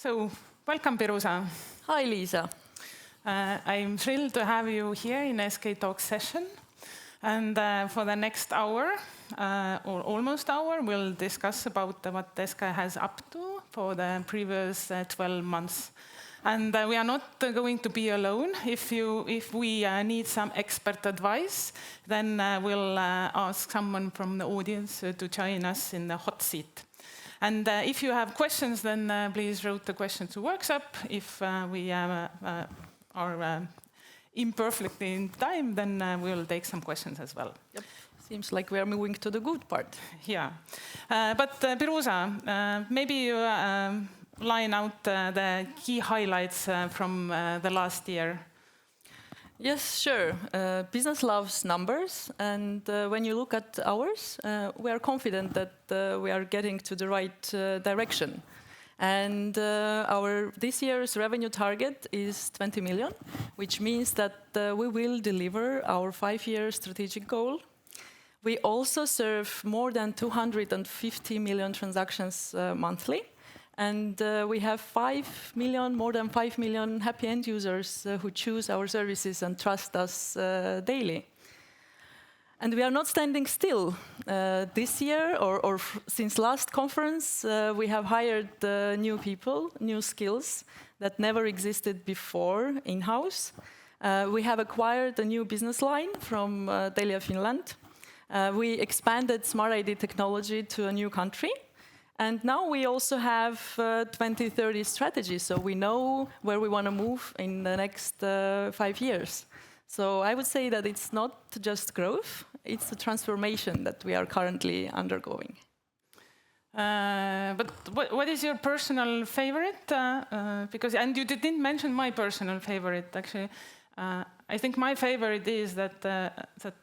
So, welcome, Piruza. Hi, Liisa. I'm thrilled to have you here in SK Talk session. And for the next hour, or almost hour, we'll discuss about what SK has up to for the previous 12 months. And we are not going to be alone. If we need some expert advice, then we'll ask someone from the audience to join us in the hot seat. And if you have questions, then please write the questions to workshop. If we are imperfectly in time, then we'll take some questions as well. Yep. Seems like we are moving to the good part. Yeah. But Piruza, maybe you line out the key highlights from the last year. Yes, sure. Business loves numbers, and when you look at ours, we are confident that we are getting to the right direction. And our this year's revenue target is 20 million, which means that we will deliver our 5-year strategic goal. We also serve more than 250 million transactions monthly. And we have more than 5 million happy end users who choose our services and trust us daily. And we are not standing still. This year, or since last conference, we have hired new people, new skills that never existed before in-house. We have acquired a new business line from Telia Finland. We expanded Smart ID technology to a new country. And now we also have 2030 strategy, so we know where we want to move in the next 5 years. So I would say that it's not just growth, it's a transformation that we are currently undergoing. But what is your personal favorite? And you didn't mention my personal favorite, actually. I think my favorite is that the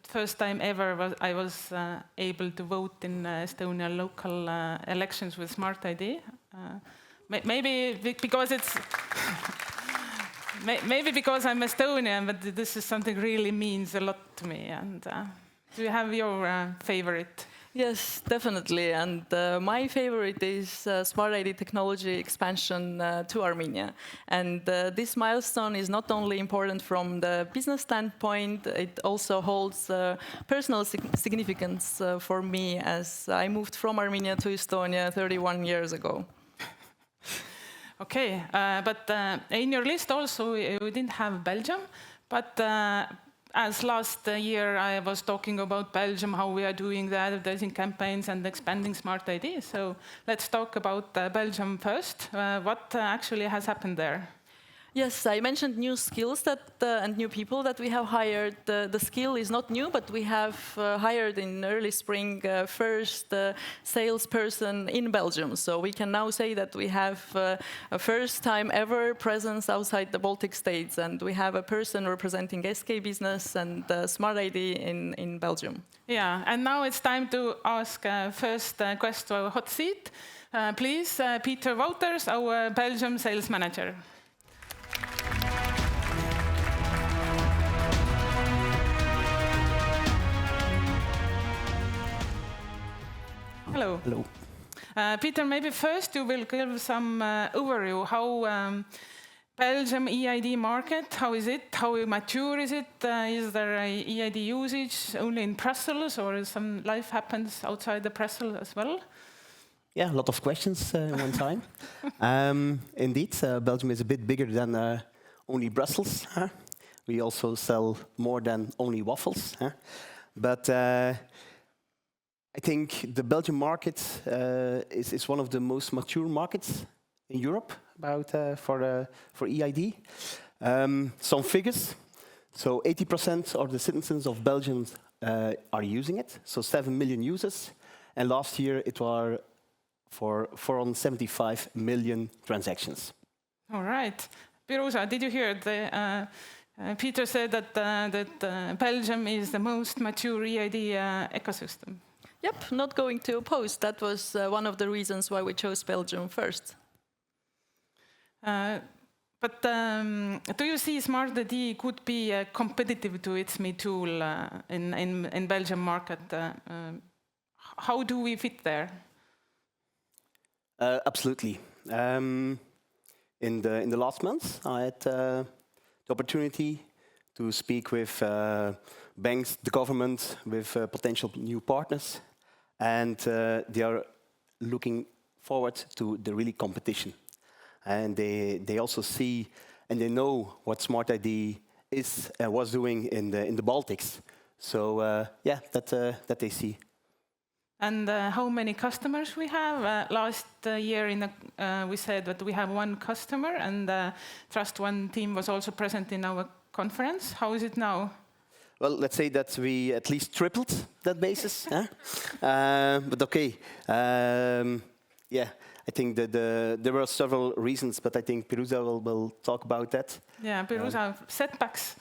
first time ever I was able to vote in Estonian local elections with Smart ID. Maybe because it's maybe because I'm Estonian, but this is something really means a lot to me. And do you have your favorite? Yes, definitely. And my favorite is Smart ID technology expansion to Armenia. And this milestone is not only important from the business standpoint, it also holds personal significance for me as I moved from Armenia to Estonia 31 years ago. Okay, but in your list also you didn't have Belgium, but as last year I was talking about Belgium, how we are doing the advertising campaigns and expanding Smart ID. So let's talk about Belgium first. What actually has happened there? Yes, I mentioned new skills and new people that we have hired. The skill is not new, but we have hired in early spring first salesperson in Belgium. So we can now say that we have a first time ever presence outside the Baltic states, and we have a person representing SK Business and Smart ID in Belgium. Yeah, and now it's time to ask first question to our hot seat. Please, Peter Wouters, our Belgium sales manager. Hello. Hello. Peter, maybe first you will give some overview how Belgium eID market, how is it? How mature is it? Is there a eID usage only in Brussels, or some life happens outside the Brussels as well? Yeah, a lot of questions in one time. Indeed, Belgium is a bit bigger than only Brussels. Huh? We also sell more than only waffles. Huh? But I think the Belgian market is one of the most mature markets in Europe for eID. Some figures. So 80% of the citizens of Belgium are using it. So 7 million users. And last year it was for 475 million transactions. All right. Piruza, did you hear? Peter said that Belgium is the most mature eID ecosystem. Yep, not going to oppose. That was one of the reasons why we chose Belgium first. But do you see Smart ID could be competitive to its ME tool in Belgium market? How do we fit there? Absolutely. In the last months, I had the opportunity to speak with banks, the government, with potential new partners, and they are looking forward to the really competition. And they also see and they know what Smart ID is and was doing in the Baltics. So yeah, that they see. And how many customers we have? Last year we said that we have one customer, and Trust One team was also present in our conference. How is it now? Well, let's say that we at least tripled that basis. But okay, yeah, I think that there were several reasons, but I think Piruza will talk about that. Yeah, Piruza, setbacks.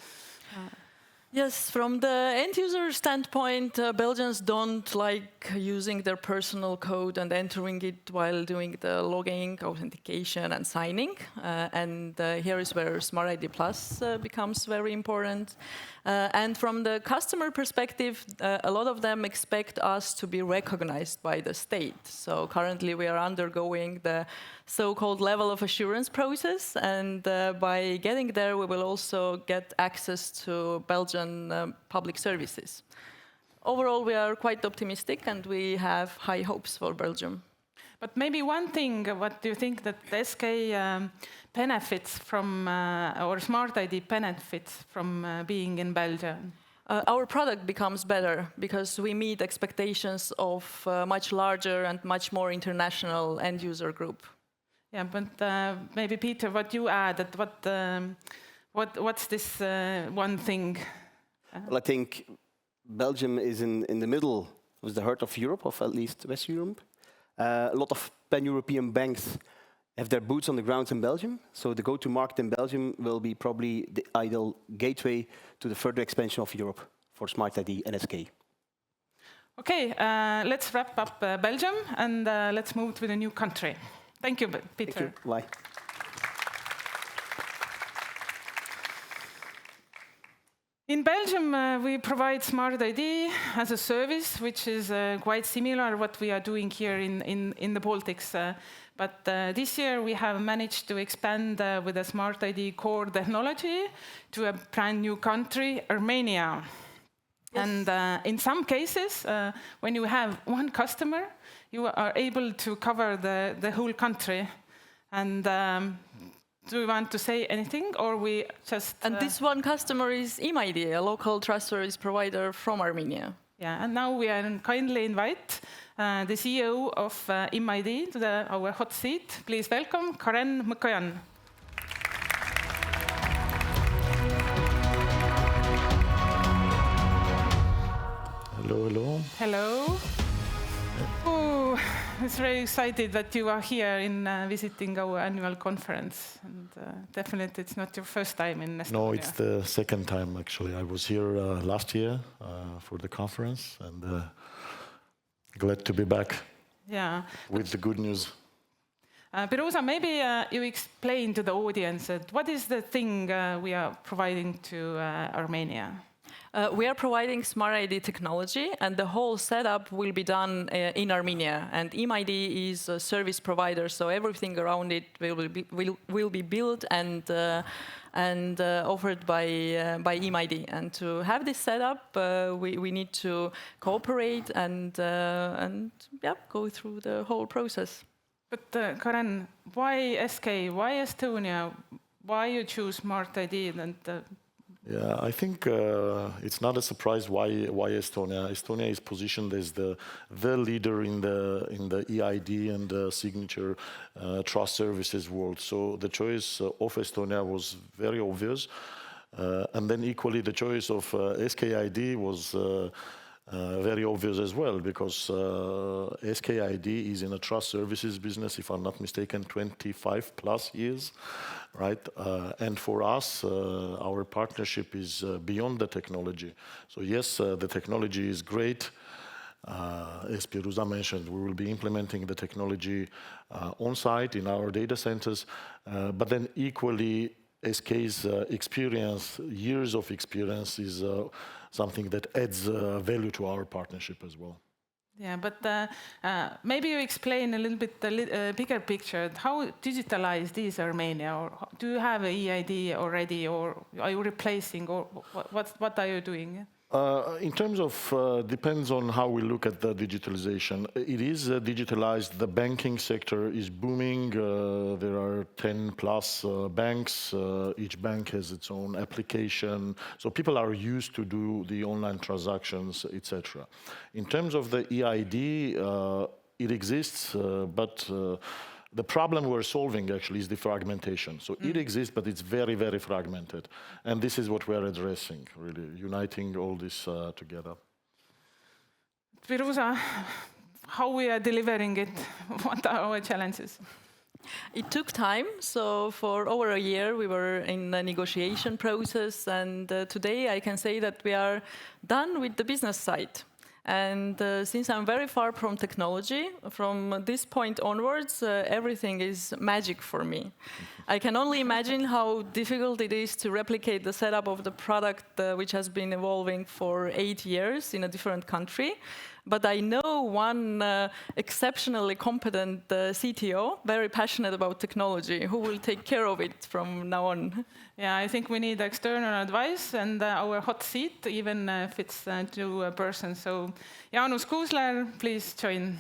Yes, from the end user standpoint, Belgians don't like using their personal code and entering it while doing the logging, authentication, and signing. And here is where Smart ID Plus becomes very important. And from the customer perspective, a lot of them expect us to be recognized by the state. So currently we are undergoing the so-called level of assurance process, and by getting there we will also get access to Belgian public services. Overall, we are quite optimistic and we have high hopes for Belgium. But maybe one thing, what do you think that SK benefits from, or Smart ID benefits from being in Belgium? Our product becomes better because we meet expectations of a much larger and much more international end user group. Yeah, but maybe Peter, what you added, what's this one thing? Well, I think Belgium is in the middle, of the heart of Europe, of at least West Europe. A lot of pan-European banks have their boots on the ground in Belgium, so the go-to market in Belgium will be probably the ideal gateway to the further expansion of Europe for Smart ID and SK. Okay, let's wrap up Belgium and let's move to the new country. Thank you, Peter. Thank you. Bye. In Belgium, we provide Smart ID as a service, which is quite similar to what we are doing here in the Baltics. But this year we have managed to expand with a Smart ID core technology to a brand new country, Armenia. Yes. And in some cases, when you have one customer, you are able to cover the whole country. And do you want to say anything, or we just... And this one customer is imID, a local trust service provider from Armenia. Yeah, and now we are kindly invite the CEO of imID to our hot seat. Please welcome Karin Mkoyan. Hello, hello. Hello. Oh, it's very excited that you are here in visiting our annual conference. And definitely it's not your first time in Estonia. No, it's the second time, actually. I was here last year for the conference, and glad to be back. Yeah. With the good news. Piruza, maybe you explain to the audience what is the thing we are providing to Armenia? We are providing Smart ID technology, and the whole setup will be done in Armenia. And imID is a service provider, so everything around it will be built and offered by imID. And to have this setup, we need to cooperate and yeah, go through the whole process. But Karin, why SK? Why Estonia? Why you choose Smart ID? And yeah, I think it's not a surprise why Estonia. Estonia is positioned as the leader in the eID and the signature trust services world. So the choice of Estonia was very obvious, and then equally the choice of SKID was very obvious as well, because SKID is in a trust services business, if I'm not mistaken, 25 plus years, right? And for us, our partnership is beyond the technology. So yes, the technology is great. As Piruza mentioned, we will be implementing the technology on site in our data centers, but then equally SK's experience, years of experience, is something that adds value to our partnership as well. Yeah, but maybe you explain a little bit the bigger picture. How digitalized is Armenia, or do you have an EID already, or are you replacing, or what are you doing? In terms of, depends on how we look at the digitalization. It is digitalized. The banking sector is booming. There are 10 plus banks. Each bank has its own application. So people are used to do the online transactions, etc. In terms of the EID, it exists, but the problem we're solving actually is the fragmentation. So it exists, but it's very, very fragmented. And this is what we're addressing, really, uniting all this together. Piruza, how we are delivering it? What are our challenges? It took time. So for over a year, we were in the negotiation process. And today I can say that we are done with the business side. And since I'm very far from technology, from this point onwards, everything is magic for me. I can only imagine how difficult it is to replicate the setup of the product which has been evolving for 8 years in a different country. But I know one exceptionally competent CTO, very passionate about technology, who will take care of it from now on. Yeah, I think we need external advice, and our hot seat even fits to a person. So, Jaanus Kuusler, please join.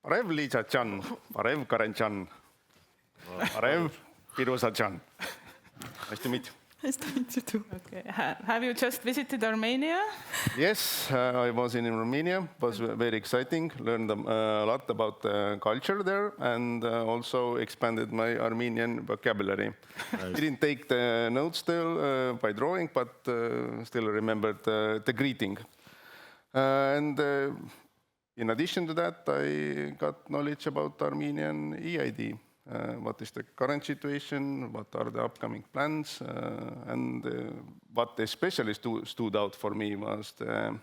Parev Liisa-chan, parev Karin-chan, parev Piruza-chan. Nice to meet you. Nice to meet you too. Okay. Have you just visited Armenia? Yes, I was in Romania. It was very exciting. Learned a lot about the culture there, and also expanded my Armenian vocabulary. Nice. Didn't take the notes still by drawing, but still remembered the greeting. And in addition to that, I got knowledge about Armenian EID. What is the current situation, what are the upcoming plans, and what especially stood out for me was the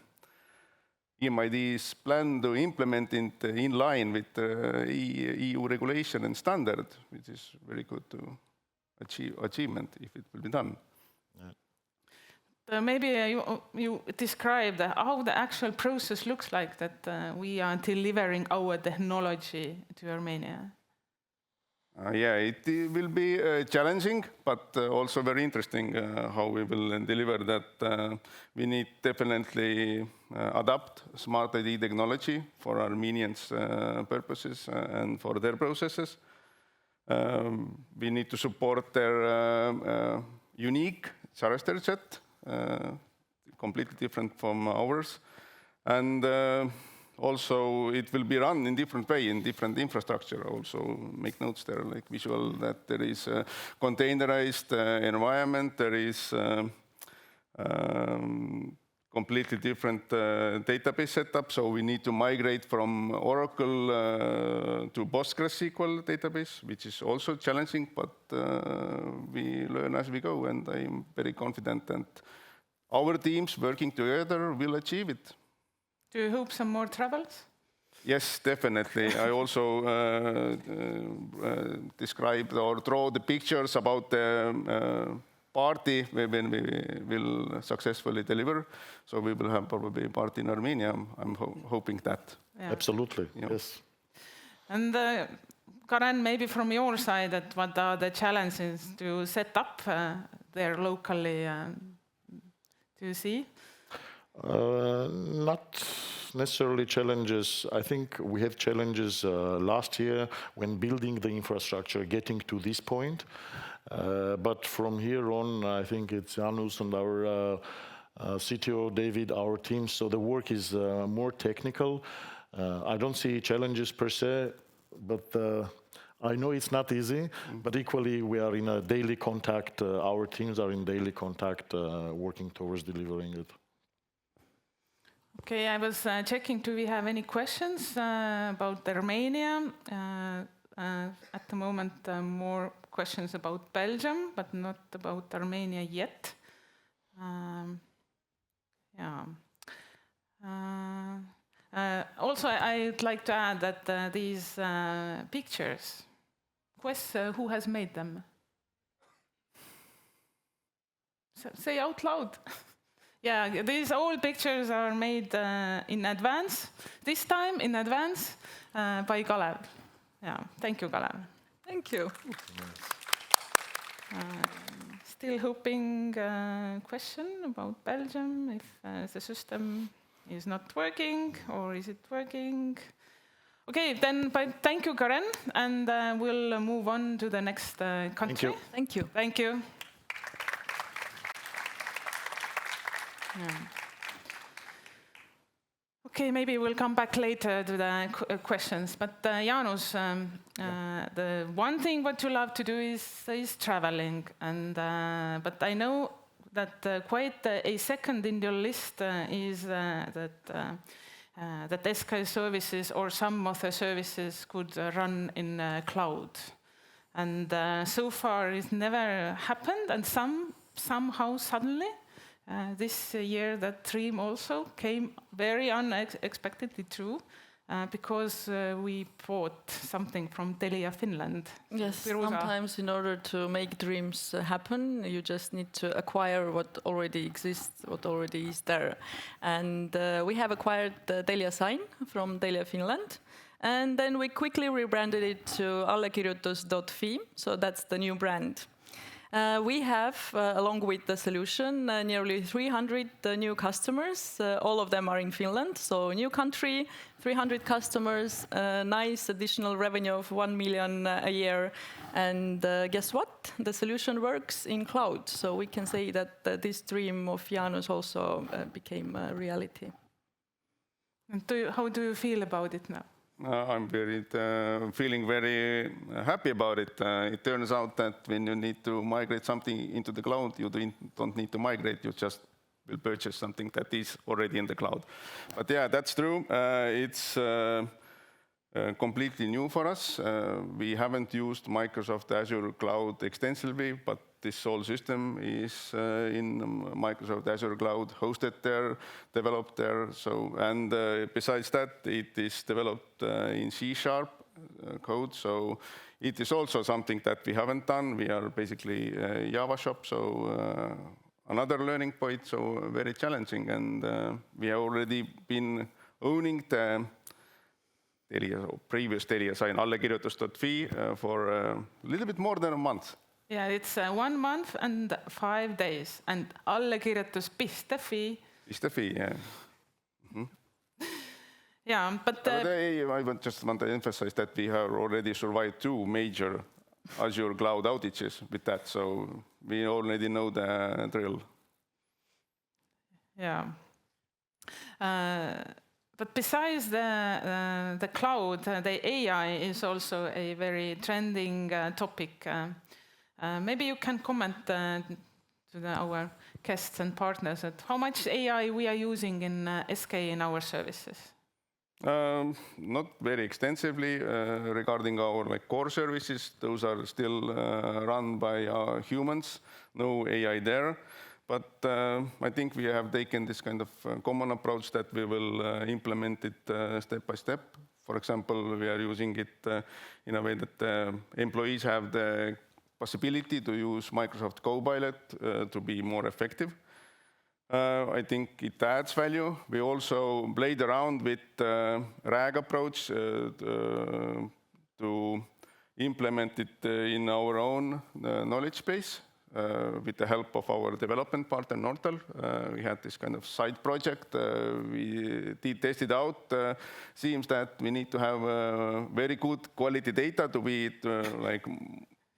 imID's plan to implement it in line with the EU regulation and standard, which is very good to achievement if it will be done. Maybe you describe how the actual process looks like that we are delivering our technology to Armenia. Yeah, it will be challenging, but also very interesting how we will deliver that. We need definitely adapt smart ID technology for Armenians' purposes and for their processes. We need to support their unique character set, completely different from ours. And also, it will be run in different way, in different infrastructure. Also, make notes there, like visual, that there is a containerized environment, there is completely different database setup. So we need to migrate from Oracle to PostgreSQL database, which is also challenging, but we learn as we go. And I'm very confident that our teams working together will achieve it. Do you hope some more travels? Yes, definitely. I also described or draw the pictures about the party when we will successfully deliver. So we will have probably a party in Armenia. I'm hoping that. Yeah. Absolutely, Yeah. yes. And Karin, maybe from your side, what are the challenges to set up there locally? Do you see? Not necessarily challenges. I think we had challenges last year when building the infrastructure, getting to this point. But from here on, I think it's Jaanus and our CTO, David, our team. So the work is more technical. I don't see challenges per se, but I know it's not easy, but equally we are in a daily contact. Our teams are in daily contact, working towards delivering it. Okay, I was checking, do we have any questions about Armenia? At the moment, more questions about Belgium, but not about Armenia yet. Yeah. Also, I'd like to add that these pictures, who has made them? Say out loud. Yeah, these all pictures are made in advance. This time in advance by Kalev. Yeah, thank you, Kalev. Thank you. Still hoping question about Belgium, if the system is not working or is it working? Okay, then thank you, Karin, and we'll move on to the next country. Thank you. Thank you. Yeah. Okay, maybe we'll come back later to the questions. But Jaanus, the one thing what you love to do is traveling, and but I know that quite a second in your list is that SK services or some of the services could run in cloud, and so far it never happened, and somehow suddenly. This year, that dream also came very unexpectedly true because we bought something from Telia Finland. Yes, Piruza. sometimes in order to make dreams happen, you just need to acquire what already exists, what already is there. And we have acquired the Telia sign from Telia Finland. And then we quickly rebranded it to allekirjutus.fi, so that's the new brand. We have, along with the solution, nearly 300 new customers. All of them are in Finland, so new country, 300 customers, nice additional revenue of 1 million a year. And guess what? The solution works in cloud, so we can say that this dream of Jaanus also became a reality. And how do you feel about it now? I'm feeling very happy about it. It turns out that when you need to migrate something into the cloud, you don't need to migrate, you just will purchase something that is already in the cloud. But yeah, that's true. It's completely new for us. We haven't used Microsoft Azure Cloud extensively, but this whole system is in Microsoft Azure Cloud, hosted there, developed there. So, and besides that, it is developed in C# code. So it is also something that we haven't done. We are basically a Java shop, so another learning point, so very challenging. And we have already been owning the previous Telia sign, allekirjutus.fi, for a little bit more than a month. Yeah, it's 1 month and 5 days, and allekirjutus.fi. Yeah. Mm-hmm. Yeah, but I just want to emphasize that we have already survived 2 major Azure cloud outages with that, so we already know the drill. Yeah. But besides the cloud, the AI is also a very trending topic. Maybe you can comment to our guests and partners that how much AI we are using in SK in our services. Not very extensively regarding our core services. Those are still run by humans. No AI there. But I think we have taken this kind of common approach that we will implement it step by step. For example, we are using it in a way that employees have the possibility to use Microsoft Copilot to be more effective. I think it adds value. We also played around with RAG approach to implement it in our own knowledge base. With the help of our development partner, Natalja. We had this kind of side project. We tested out. Seems that we need to have very good quality data to be like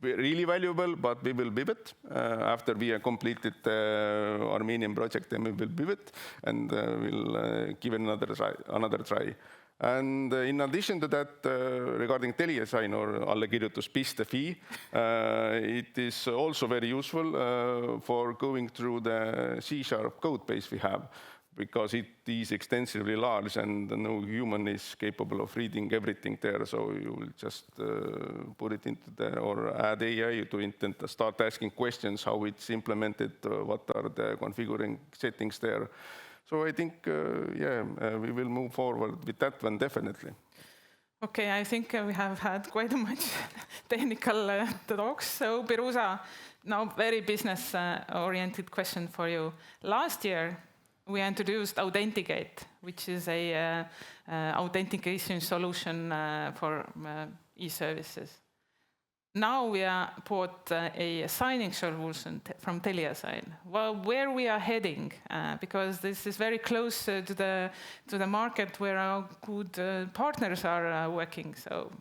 really valuable, but we will pivot. After we have completed the Armenian project, then we will pivot and we'll give it another try. And in addition to that, regarding Telia sign or allekirjutus.fi, it is also very useful for going through the C# code base we have, because it is extensively large and no human is capable of reading everything there. So you will just put it into there or add AI to intent, start asking questions, how it's implemented, what are the configuring settings there. So I think, we will move forward with that one, definitely. Okay, I think we have had quite much technical talks. So Piruza, now very business-oriented question for you. Last year, we introduced Authenticate, which is a authentication solution for e-services. Now we bought a signing solution from Natalja. Well, where we are heading, because this is very close to the market where our good partners are working. So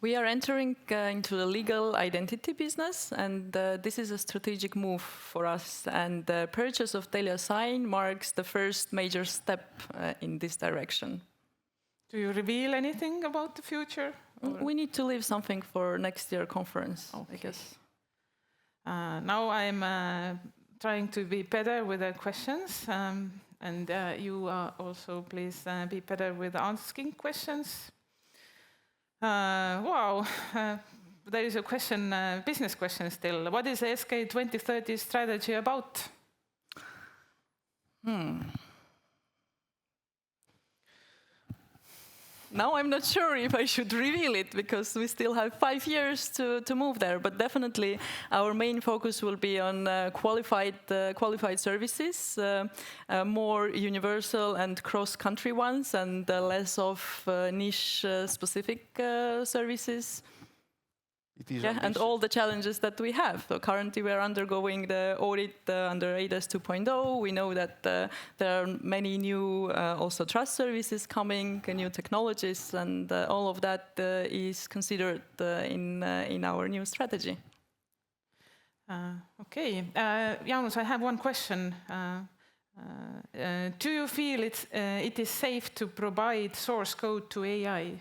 we are entering into the legal identity business, and this is a strategic move for us. And the purchase of Natalja marks the first major step in this direction. Do you reveal anything about the future? We need to leave something for next year conference, okay. I guess. Now I'm trying to be better with the questions, and you also please be better with asking questions. Wow, there is a question, business question still. What is the SK 2030 strategy about? Now I'm not sure if I should reveal it, because we still have 5 years to move there. But definitely our main focus will be on qualified services, more universal and cross-country ones, and less of niche-specific services. And all the challenges that we have. So currently we are undergoing the audit under ADAS 2.0. We know that there are many new also trust services coming, new technologies, and all of that is considered in our new strategy. Okay, Jaanus, I have one question. Do you feel it is safe to provide source code to AI?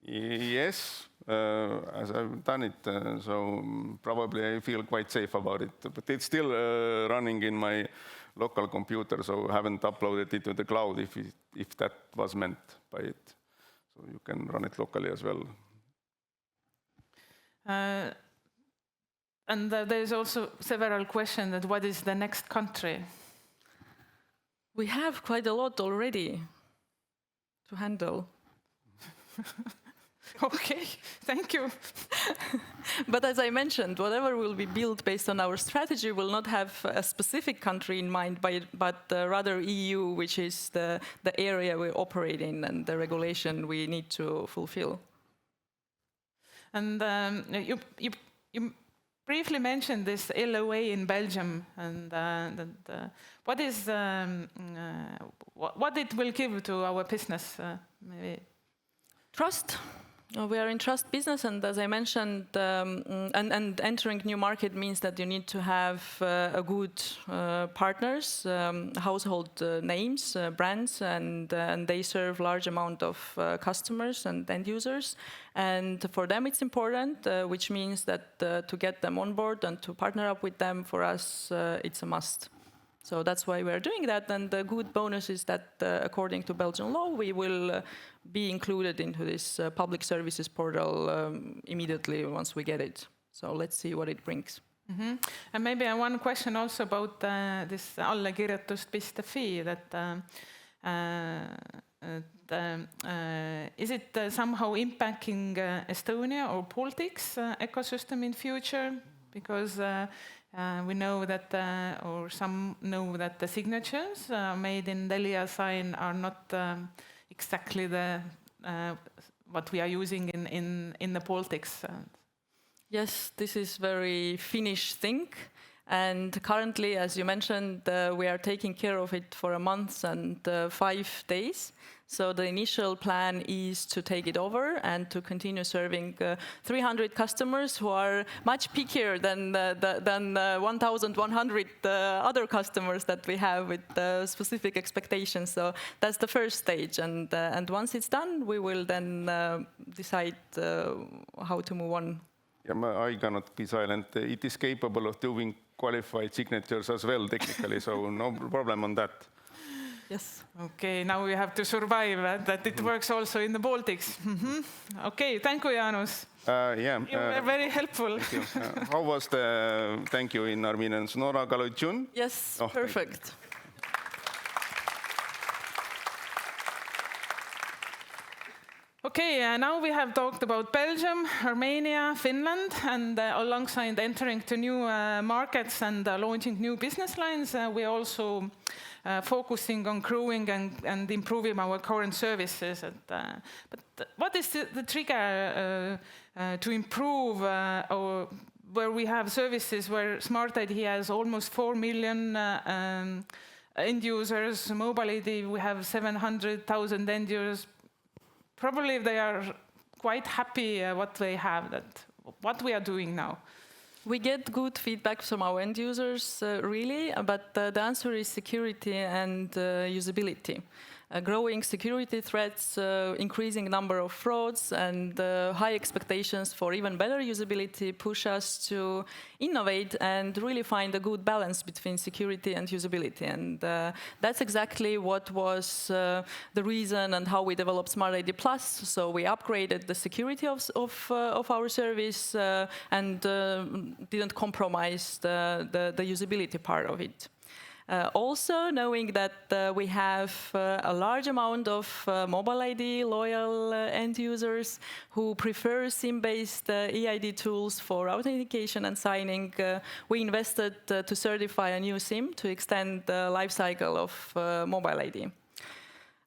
Yes, as I've done it, so probably I feel quite safe about it. But it's still running in my local computer, so I haven't uploaded it to the cloud if that was meant by it. So you can run it locally as well. And there's also several questions that what is the next country? We have quite a lot already to handle. Okay, thank you. But as I mentioned, whatever will be built based on our strategy will not have a specific country in mind, but rather EU, which is the area we operate in and the regulation we need to fulfill. And you briefly mentioned this LOA in Belgium, and what it will give to our business, maybe? Trust. We are in trust business, and as I mentioned, and entering new market means that you need to have a good partners, household names, brands, and they serve large amount of customers and end users. And for them it's important, which means that to get them on board and to partner up with them, for us it's a must. So that's why we're doing that, and the good bonus is that according to Belgian law, we will be included into this public services portal immediately once we get it. So let's see what it brings. Mm-hmm. And maybe one question also about this allekirjutus.fi, that is it somehow impacting Estonia or Baltics ecosystem in future? Because we know that, or some know that the signatures made in Natalja sign are not exactly the what we are using in the Baltics. Yes, this is very Finnish thing. And currently, as you mentioned, we are taking care of it for a month and 5 days. So the initial plan is to take it over and to continue serving 300 customers who are much pickier than 1,100 other customers that we have with specific expectations. So that's the first stage. And once it's done, we will then decide how to move on. Yeah, I cannot be silent. It is capable of doing qualified signatures as well, technically, so no problem on that. Yes. Okay, now we have to survive that it works also in the Baltics. Mm-hmm. Okay, thank you, Jaanus. Yeah. You were very helpful. Thank you. How was the thank you in Armenian? Snora Galutjun? Yes, perfect. Okay, now we have talked about Belgium, Romania, Finland, and alongside entering to new markets and launching new business lines, we're also focusing on growing and improving our current services. But what is the trigger to improve where we have services where Smart ID has almost 4 million end users, Mobile ID, we have 700,000 end users. Probably they are quite happy what they have, what we are doing now. We get good feedback from our end users, really, but the answer is security and usability. Growing security threats, increasing number of frauds, and high expectations for even better usability push us to innovate and really find a good balance between security and usability. And that's exactly what was the reason and how we developed Smart ID Plus. So we upgraded the security of our service and didn't compromise the usability part of it. Also, knowing that we have a large amount of Mobile ID loyal end users who prefer SIM-based eID tools for authentication and signing, we invested to certify a new SIM to extend the life cycle of Mobile ID.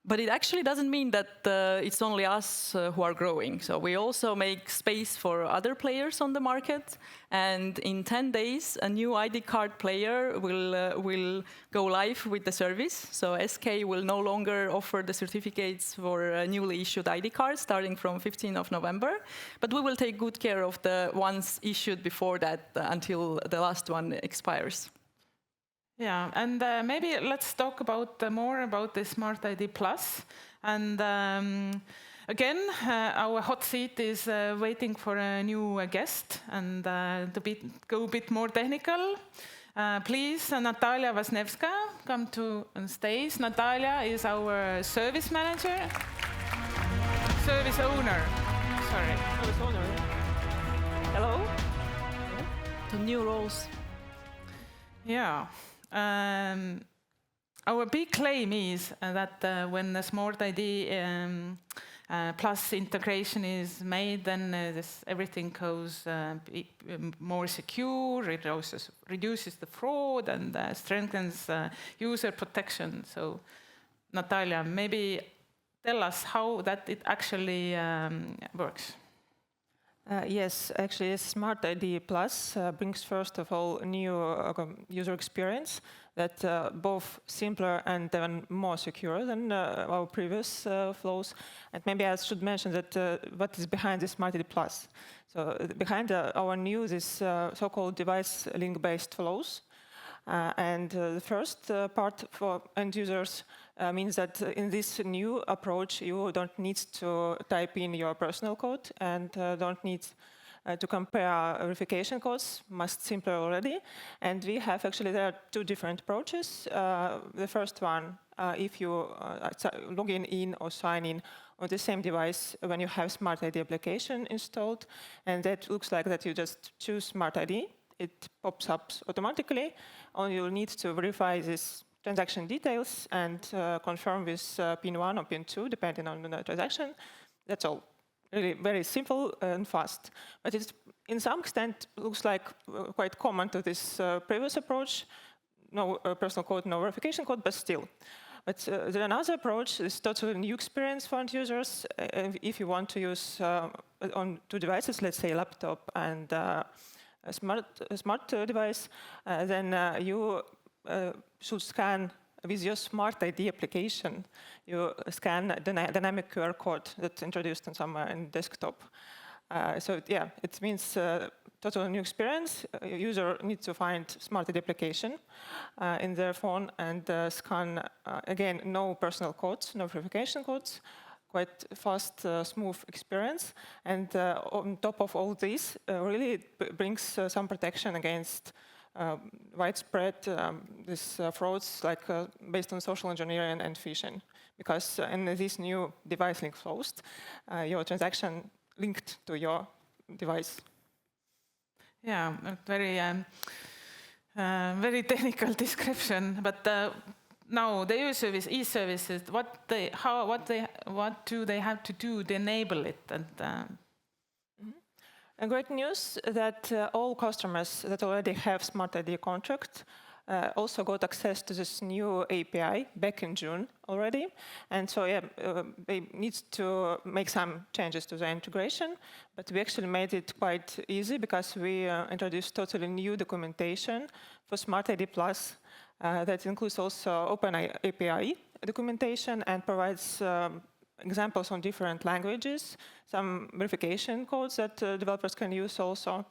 But it actually doesn't mean that it's only us who are growing. So we also make space for other players on the market. And in 10 days, a new ID card player will go live with the service. So SK will no longer offer the certificates for newly issued ID cards starting from 15th of November. But we will take good care of the ones issued before that until the last one expires. Yeah, and maybe let's talk about more about the Smart ID Plus. And again, our hot seat is waiting for a new guest, and to go a bit more technical. Please, Natalja Vasnevskaja, come to on stage. Natalja is our service manager, service owner. Sorry, service owner. Hello. The new roles. Yeah. Our big claim is that when the Smart ID Plus integration is made, then everything goes more secure, it reduces the fraud and strengthens user protection. So, Natalja, maybe tell us how that it actually works. Yes, actually, Smart ID Plus brings, first of all, a new user experience that both simpler and even more secure than our previous flows. And maybe I should mention that what is behind the Smart ID Plus. So behind our new this so-called device link-based flows. And the first part for end users means that in this new approach, you don't need to type in your personal code and don't need to compare verification codes, much simpler already. And we have actually, there are two different approaches. The first one, if you log in or sign in on the same device when you have Smart ID application installed, and that looks like that you just choose Smart ID. It pops up automatically. Only you'll need to verify these transaction details and confirm with PIN 1 or PIN 2, depending on the transaction. That's all. Really very simple and fast. But it, in some extent, looks like quite common to this previous approach. No personal code, no verification code, but still. But there's another approach, is totally new experience for end users. If you want to use on two devices, let's say a laptop and a smart device, then you should scan with your Smart ID application. You scan the dynamic QR code that's introduced on some desktop. So yeah, it means totally new experience. User needs to find Smart ID application in their phone and scan, again, no personal codes, no verification codes. Quite fast, smooth experience. And on top of all this, really it brings some protection against widespread frauds like based on social engineering and phishing. Because in this new device link flows, your transaction linked to your device. Yeah, a very technical description, but now the e-services, what what do they have to do to enable it? And, And great news that all customers that already have Smart ID contract also got access to this new API back in June already. And so they need to make some changes to the integration, but we actually made it quite easy because we introduced totally new documentation for Smart ID Plus that includes also Open API documentation and provides examples on different languages, some verification codes that developers can use also.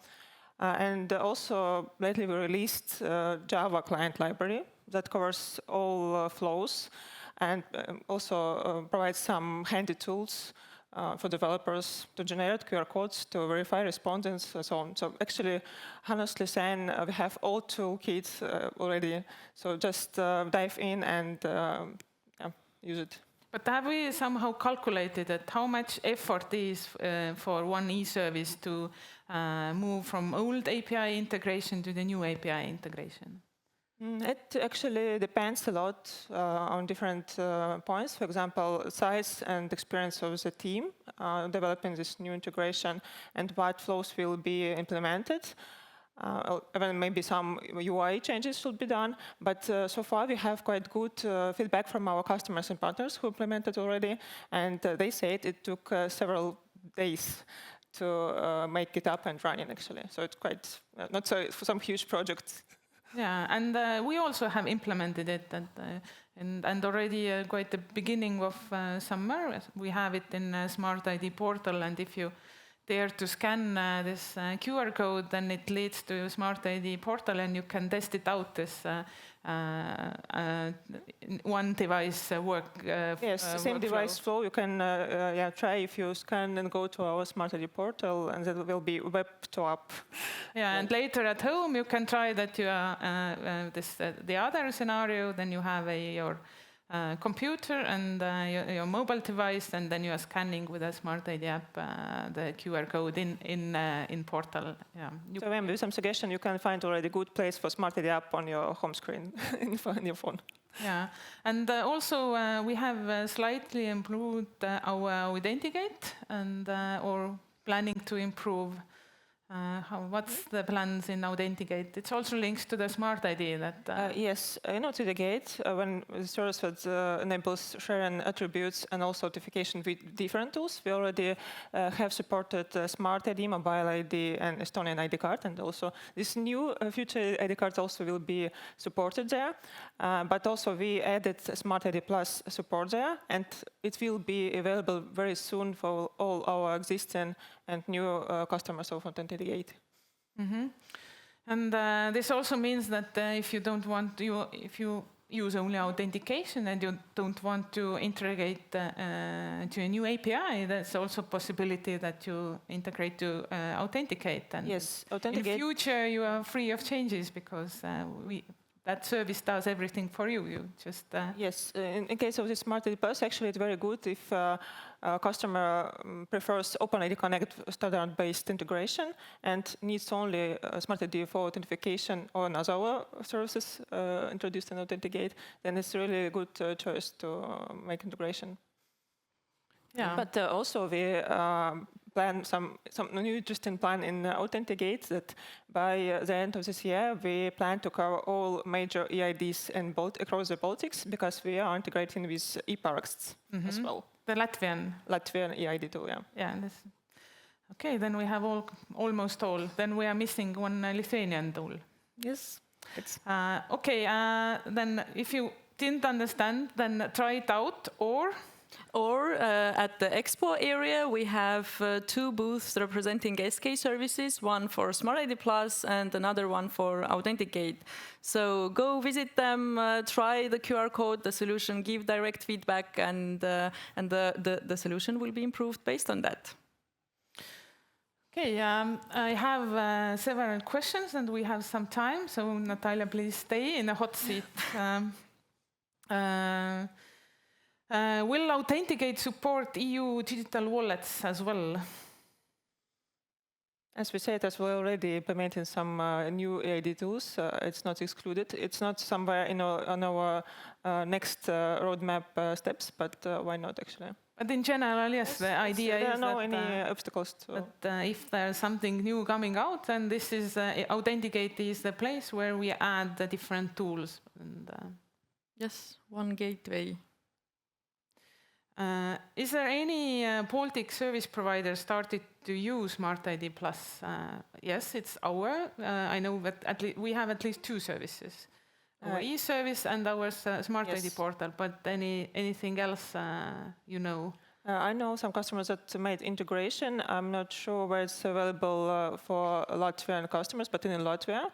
And also, lately we released Java client library that covers all flows and also provides some handy tools for developers to generate QR codes, to verify respondents, and so on. So actually, honestly saying, we have all toolkits already. So just dive in and use it. but have we somehow calculated that how much effort is for one e-service to move from old API integration to the new API integration? It actually depends a lot on different points. For example, size and experience of the team developing this new integration and what flows will be implemented. Even maybe some UI changes should be done, but so far we have quite good feedback from our customers and partners who implemented already, and they said it took several days to make it up and running actually. So it's quite not so for some huge projects. Yeah, and we also have implemented it, and already quite the beginning of summer. We have it in Smart ID portal, and if you dare to scan this QR code, then it leads to Smart ID portal, and you can test it out this one device work. Yes, same workflow. device flow. You can try if you scan and go to our Smart ID portal, and that will be web to app. Yeah, and later at home you can try that. You the other scenario. Then you have your computer and your mobile device, and then you are scanning with a Smart ID app the QR code in portal. Yeah. So maybe some suggestion, you can find already a good place for Smart ID app on your home screen in your phone. Yeah, and also we have slightly improved our Authenticate and or planning to improve. What's the plans in Authenticate? It's also links to the Smart ID that... Yes, in Authenticate, when the service that enables sharing attributes and also authentication with different tools, we already have supported Smart ID, Mobile ID, and Estonian ID card, and also this new future ID card also will be supported there. But also we added Smart ID Plus support there, and it will be available very soon for all our existing and new customers of Authenticate. Mm-hmm. And this also means that if you don't want if you use only authentication and you don't want to integrate to a new API, there's also a possibility that you integrate to Authenticate. And yes, Authenticate. In future, you are free of changes because that service does everything for you. You just yes. In case of the Smart ID Plus, actually, it's very good if a customer prefers OpenID Connect standard-based integration and needs only Smart ID for authentication or another services introduced in Authenticate. Then it's really a good choice to make integration. Yeah. But also we plan some new interesting plan in Authenticate that by the end of this year we plan to cover all major EIDs across the Baltics because we are integrating with eParax as well. The Latvian EID too, yeah. Yeah. Okay, then we have almost all. Then we are missing one Lithuanian tool. Yes. Okay, then if you didn't understand, then try it out Or at the expo area, we have two booths representing SK services, one for Smart ID Plus and another one for Authenticate. So go visit them, try the QR code, the solution, give direct feedback, and the solution will be improved based on that. Okay, I have several questions and we have some time. So Natalja, please stay in the hot seat. Will Authenticate support EU digital wallets as well? As we said, as we're already implementing some new EID tools, it's not excluded. It's not somewhere on our next roadmap steps, but why not actually? But in general, yes, the idea there is are no that, any obstacles. that if there's something new coming out, then this is Authenticate is the place where we add the different tools. And, Yes, one gateway. is there any Baltic service provider started to use Smart ID Plus? Yes, it's our. I know that we have at least two services. Our e-service and our Smart ID portal, but anything else you know? I know some customers that made integration. I'm not sure where it's available for Latvian customers, but in Latvia,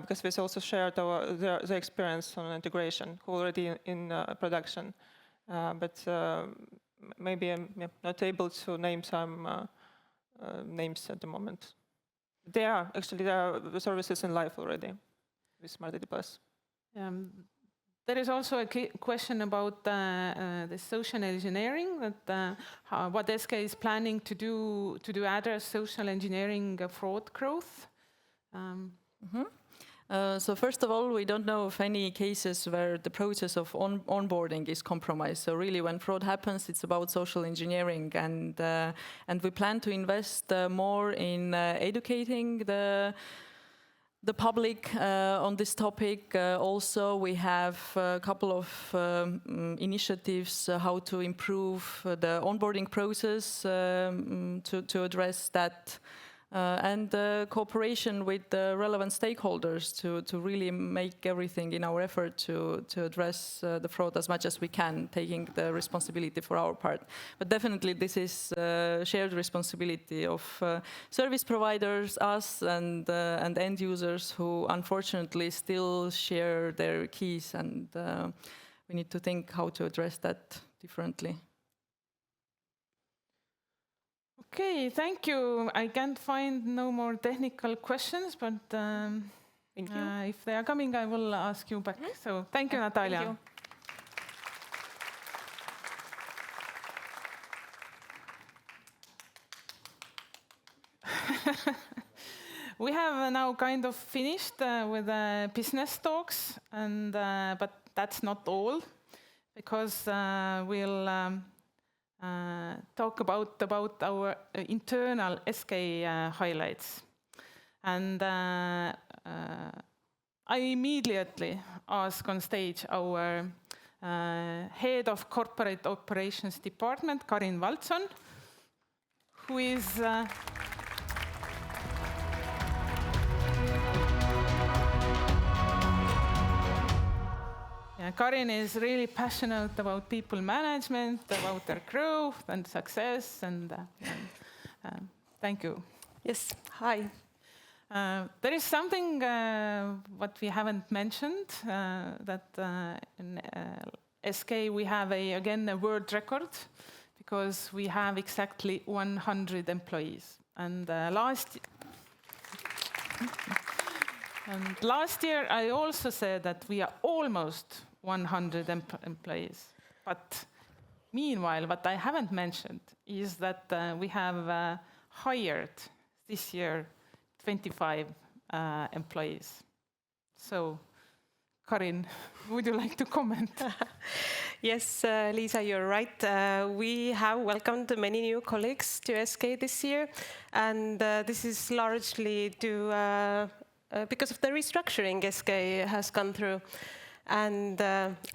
because we also shared their experience on integration already in production. But maybe I'm not able to name some names at the moment. There are services in life already with Smart ID Plus. There is also a question about the social engineering, that what SK is planning to do address social engineering fraud growth. So first of all, we don't know of any cases where the process of onboarding is compromised. So really, when fraud happens, it's about social engineering, and we plan to invest more in educating the public on this topic. Also, we have a couple of initiatives how to improve the onboarding process to address that. And cooperation with the relevant stakeholders to really make everything in our effort to address the fraud as much as we can, taking the responsibility for our part. But definitely this is shared responsibility of service providers, us, and end users who unfortunately still share their keys, and we need to think how to address that differently. Okay, thank you. I can't find no more technical questions, but if they are coming, I will ask you back. So thank you, Natalja. Thank you. We have now kind of finished with business talks, and but that's not all, because we'll talk about our internal SK highlights. And I immediately ask on stage our head of corporate operations department, Karin Valtson, who is Karin is really passionate about people management, about their growth and success, and thank you. Yes, hi. There is something what we haven't mentioned, that in SK we have again a world record, because we have exactly 100 employees. And last year I also said that we are almost 100 employees. But meanwhile, what I haven't mentioned is that we have hired this year 25 employees. So, Karin, would you like to comment? Yes, Liisa, you're right. We have welcomed many new colleagues to SK this year, and this is largely because of the restructuring SK has gone through. And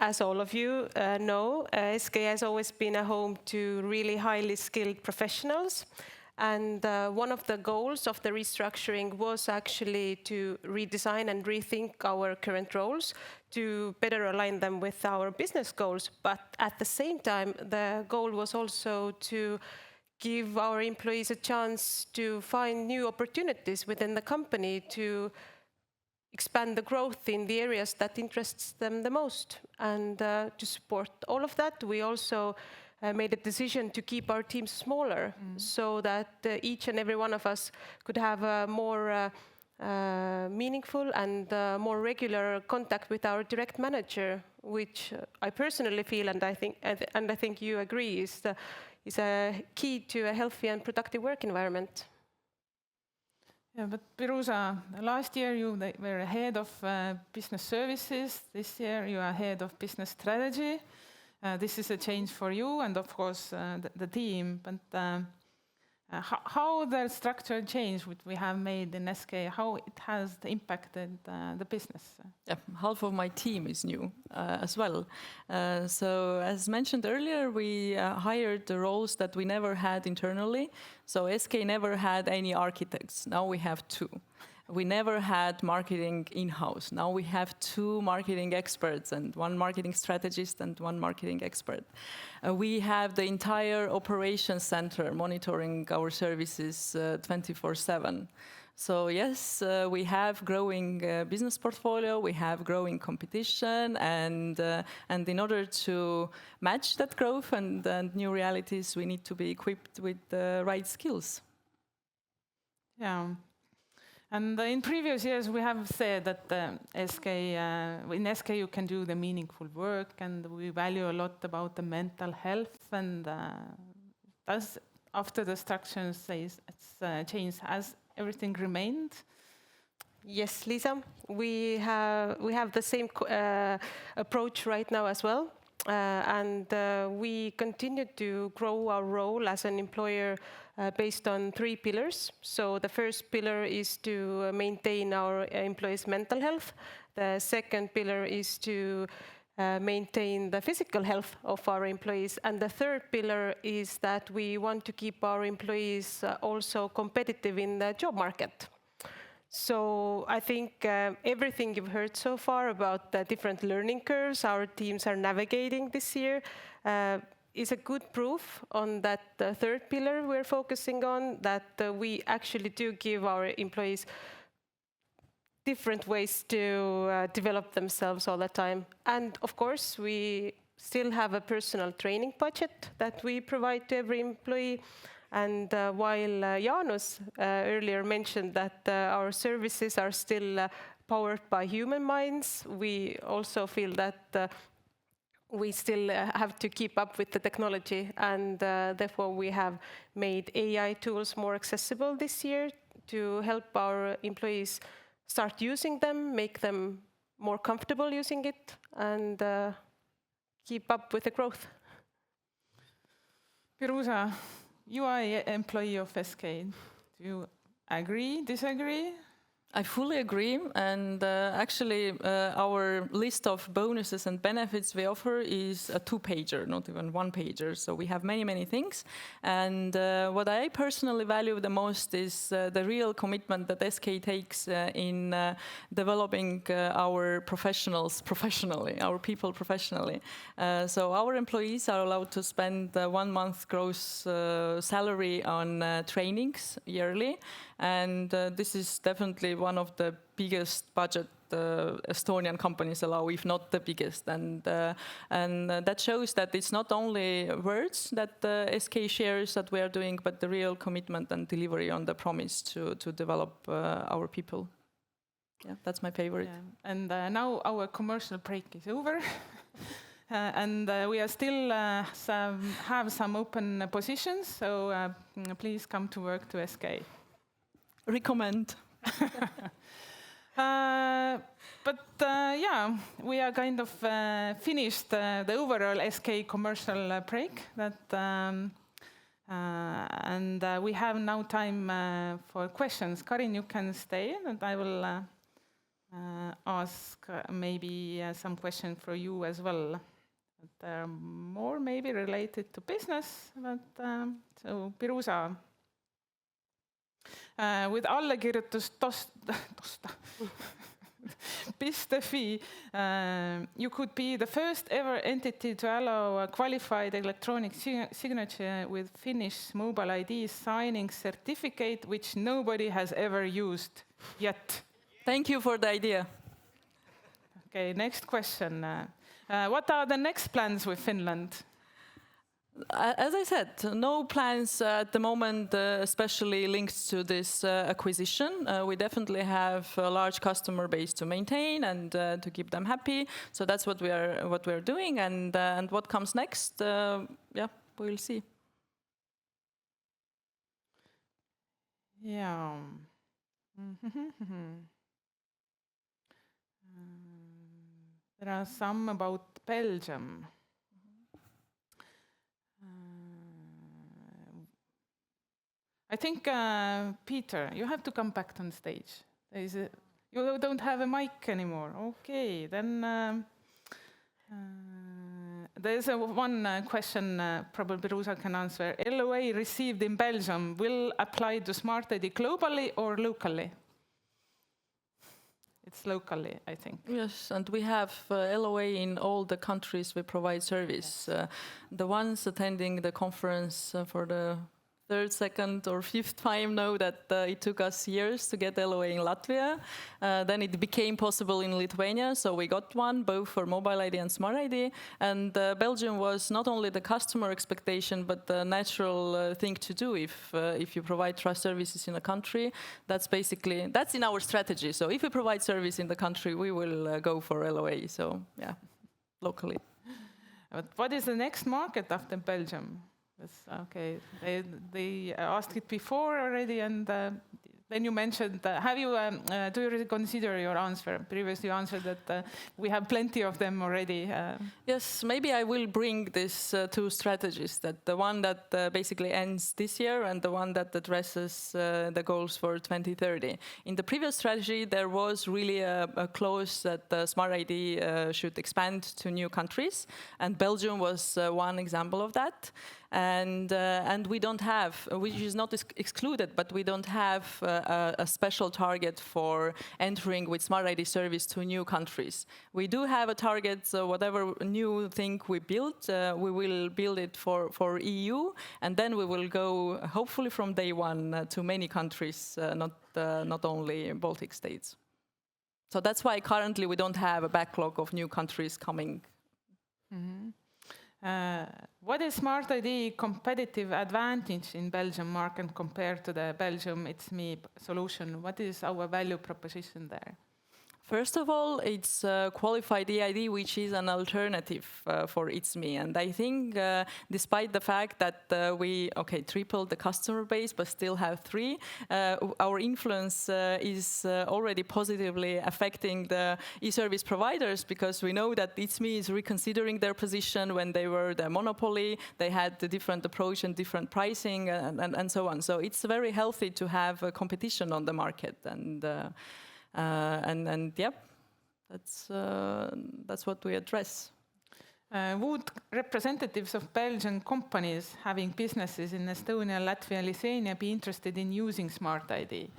as all of you know, SK has always been a home to really highly skilled professionals. And one of the goals of the restructuring was actually to redesign and rethink our current roles to better align them with our business goals. But at the same time, the goal was also to give our employees a chance to find new opportunities within the company to expand the growth in the areas that interests them the most. And to support all of that, we also made a decision to keep our teams smaller, so that each and every one of us could have a more meaningful and more regular contact with our direct manager, which I personally feel, and I think you agree, is a key to a healthy and productive work environment. Yeah, but Piruza, last year you were head of business services. This year you are head of business strategy. This is a change for you and of course the team. But how the structure change which we have made in SK, how it has impacted the business? Yeah, half of my team is new as well. So as mentioned earlier, we hired the roles that we never had internally. So SK never had any architects. Now we have 2. We never had marketing in-house. Now we have 2 marketing experts and 1 marketing strategist and 1 marketing expert. We have the entire operations center monitoring our services 24/7. So yes, we have growing business portfolio, we have growing competition, and in order to match that growth and new realities, we need to be equipped with the right skills. Yeah. And in previous years, we have said that in SK you can do the meaningful work, and we value a lot about the mental health. And after the structure change, has everything remained? Yes, Liisa, we have the same approach right now as well. And we continue to grow our role as an employer based on 3 pillars. So the first pillar is to maintain our employees' mental health. The second pillar is to maintain the physical health of our employees. And the third pillar is that we want to keep our employees also competitive in the job market. So I think everything you've heard so far about the different learning curves our teams are navigating this year is a good proof on that third pillar we're focusing on, that we actually do give our employees different ways to develop themselves all the time. And of course, we still have a personal training budget that we provide to every employee. And while Jaanus earlier mentioned that our services are still powered by human minds, we also feel that we still have to keep up with the technology, and therefore we have made AI tools more accessible this year to help our employees start using them, make them more comfortable using it, and keep up with the growth. Piruza, you are an employee of SK. Do you agree, disagree? I fully agree, and actually our list of bonuses and benefits we offer is a 2-pager, not even 1-pager. So we have many, many things. And what I personally value the most is the real commitment that SK takes in developing our professionals professionally, our people professionally. So our employees are allowed to spend 1 month gross salary on trainings yearly. And this is definitely one of the biggest budget Estonian companies allow, if not the biggest. And that shows that it's not only words that SK shares that we are doing, but the real commitment and delivery on the promise to develop our people. Yeah, that's my favorite. Yeah. And now our commercial break is over. And we are still have some open positions, so please come to work to SK. Recommend. But yeah, we are kind of finished the overall SK commercial break. And we have now time for questions. Karin, you can stay, and I will ask maybe some questions for you as well. They're more maybe related to business, but so Piruza. With allakirjutus BIS-FI, you could be the first ever entity to allow a qualified electronic signature with Finnish mobile ID signing certificate, which nobody has ever used yet. Thank you for the idea. Okay, next question. What are the next plans with Finland? As I said, no plans at the moment, especially linked to this acquisition. We definitely have a large customer base to maintain and to keep them happy. So that's what we are doing, and what comes next, yeah, we'll see. Yeah. There are some about Belgium. I think, Peter, you have to come back on stage. You don't have a mic anymore. Okay, then there's one question probably Piruza can answer. LOA received in Belgium will apply to Smart ID globally or locally? It's locally, I think. Yes, and we have LOA in all the countries we provide service. Yes. The ones attending the conference for the third, second, or fifth time know that it took us years to get LOA in Latvia. Then it became possible in Lithuania, so we got one, both for mobile ID and smart ID. And Belgium was not only the customer expectation, but the natural thing to do if you provide trust services in a country. That's in our strategy. So if we provide service in the country, we will go for LOA. So yeah, locally. But what is the next market after Belgium? Okay, they asked it before already, and then you mentioned, do you consider your answer? Previously you answered that we have plenty of them already. Yes, maybe I will bring these two strategies, that the one that basically ends this year and the one that addresses the goals for 2030. In the previous strategy, there was really a clause that Smart ID should expand to new countries, and Belgium was one example of that. And we don't have, which is not excluded, but we don't have a special target for entering with Smart ID service to new countries. We do have a target, so whatever new thing we build, we will build it for EU, and then we will go, hopefully from day one, to many countries, not only Baltic states. So that's why currently we don't have a backlog of new countries coming. Mm-hmm. What is Smart ID competitive advantage in Belgium market compared to the Belgium It's Me solution? What is our value proposition there? First of all, it's qualified EID, which is an alternative for It's Me. And I think despite the fact that we tripled the customer base, but still have 3, our influence is already positively affecting the e-service providers, because we know that It's Me is reconsidering their position. When they were the monopoly, they had a different approach and different pricing and so on. So it's very healthy to have a competition on the market. And yeah, that's what we address. Would representatives of Belgian companies having businesses in Estonia, Latvia, Lithuania be interested in using Smart ID?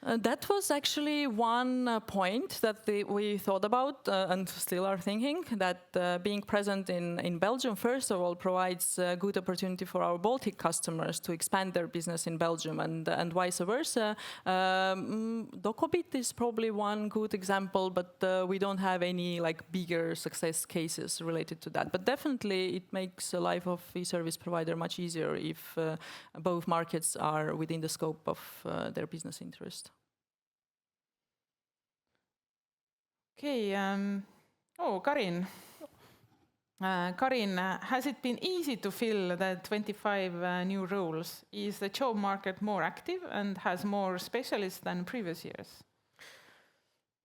That was actually one point that we thought about and still are thinking, that being present in Belgium, first of all, provides a good opportunity for our Baltic customers to expand their business in Belgium, and vice versa. Dokobit is probably one good example, but we don't have any bigger success cases related to that. But definitely it makes the life of e-service provider much easier if both markets are within the scope of their business interest. Okay, Karin. Karin, has it been easy to fill the 25 new roles? Is the job market more active and has more specialists than previous years?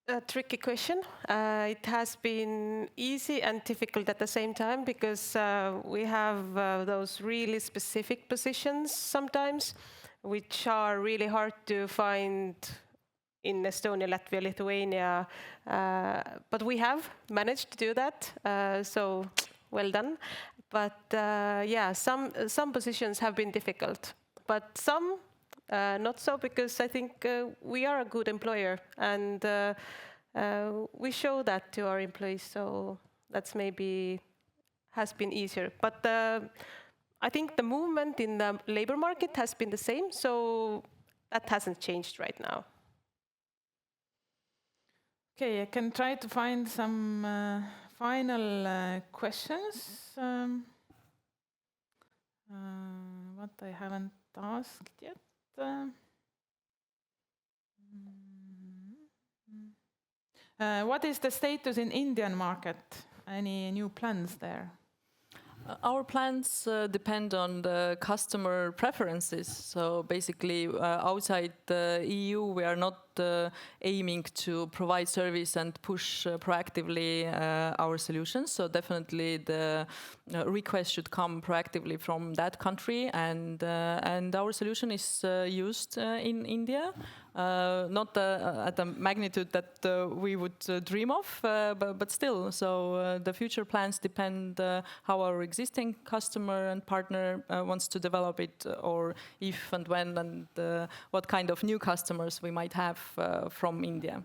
A tricky question. It has been easy and difficult at the same time, because we have those really specific positions sometimes, which are really hard to find in Estonia, Latvia, Lithuania, but we have managed to do that, so well done. But yeah, some positions have been difficult, but some not so, because I think we are a good employer, and we show that to our employees, so that's maybe has been easier. But I think the movement in the labor market has been the same, so that hasn't changed right now. Okay, I can try to find some final questions. What I haven't asked yet. What is the status in Indian market? Any new plans there? Our plans depend on the customer preferences. So basically, outside the EU, we are not aiming to provide service and push proactively our solutions. So definitely the request should come proactively from that country, and our solution is used in India. Not at a magnitude that we would dream of, but still. So the future plans depend how our existing customer and partner wants to develop it, or if and when, and what kind of new customers we might have from India.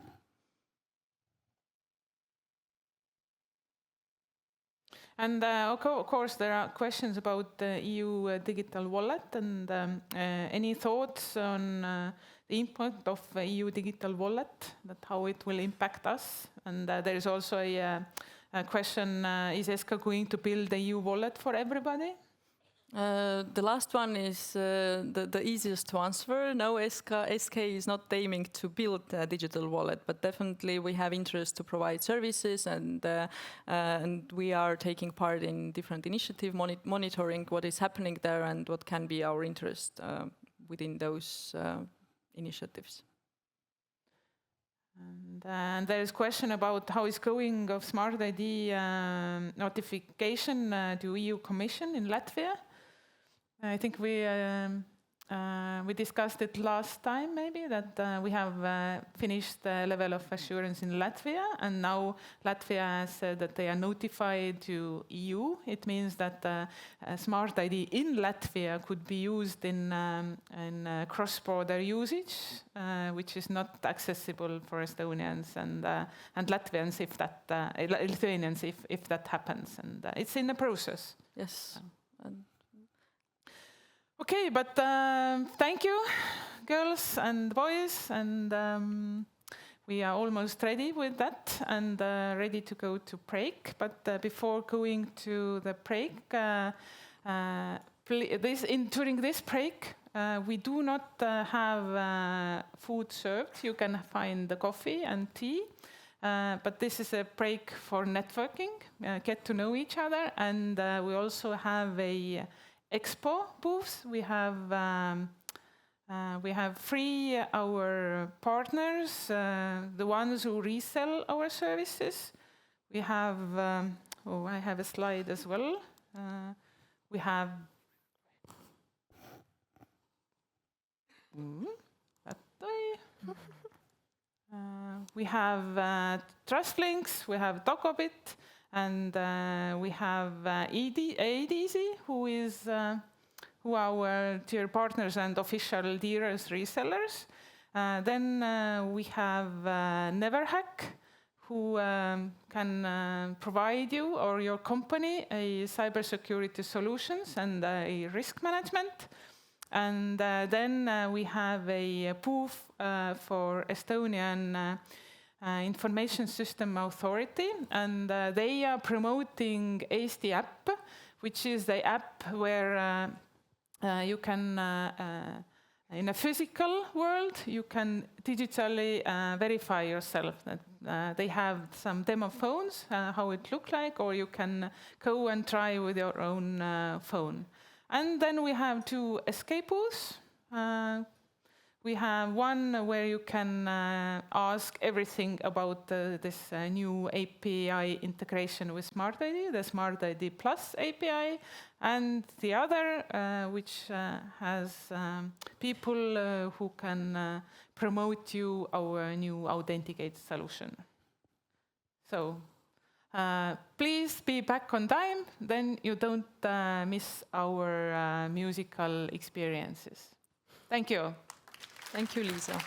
And of course, there are questions about the EU digital wallet, and any thoughts on the impact of EU digital wallet, that how it will impact us? And there is also a question, is ESCA going to build a EU wallet for everybody? The last one is the easiest to answer. No, SK is not aiming to build a digital wallet, but definitely we have interest to provide services, and we are taking part in different initiatives, monitoring what is happening there and what can be our interest within those initiatives. And there is a question about how is going of Smart ID notification to EU Commission in Latvia. I think we discussed it last time, maybe, that we have finished the level of assurance in Latvia, and now Latvia has said that they are notified to EU. It means that Smart ID in Latvia could be used in cross-border usage, which is not accessible for Estonians and Latvians if that Lithuanians if that happens, and it's in the process. Yes. Okay, but thank you, girls and boys, and we are almost ready with that and ready to go to break. But before going to the break, during this break, we do not have food served. You can find the coffee and tea, but this is a break for networking, get to know each other, and we also have a expo booths. We have free our partners, the ones who resell our services. We have, I have a slide as well. We have that way. We have Trust Links, we have Tokobit, and we have ADZ, who are our tier partners and official dealers, resellers. Then we have NeverHack, who can provide you or your company a cybersecurity solutions and a risk management. And then we have a booth for Estonian Information System Authority, and they are promoting Eesti app, which is the app where you can, in a physical world, you can digitally verify yourself. That they have some demo phones, how it look like, or you can go and try with your own phone. And then we have two escape booths. We have one where you can ask everything about this new API integration with Smart ID, the Smart ID Plus API, and the other, which has people who can promote you our new Authenticate solution. So please be back on time, then you don't miss our musical experiences. Thank you. Thank you, Liisa.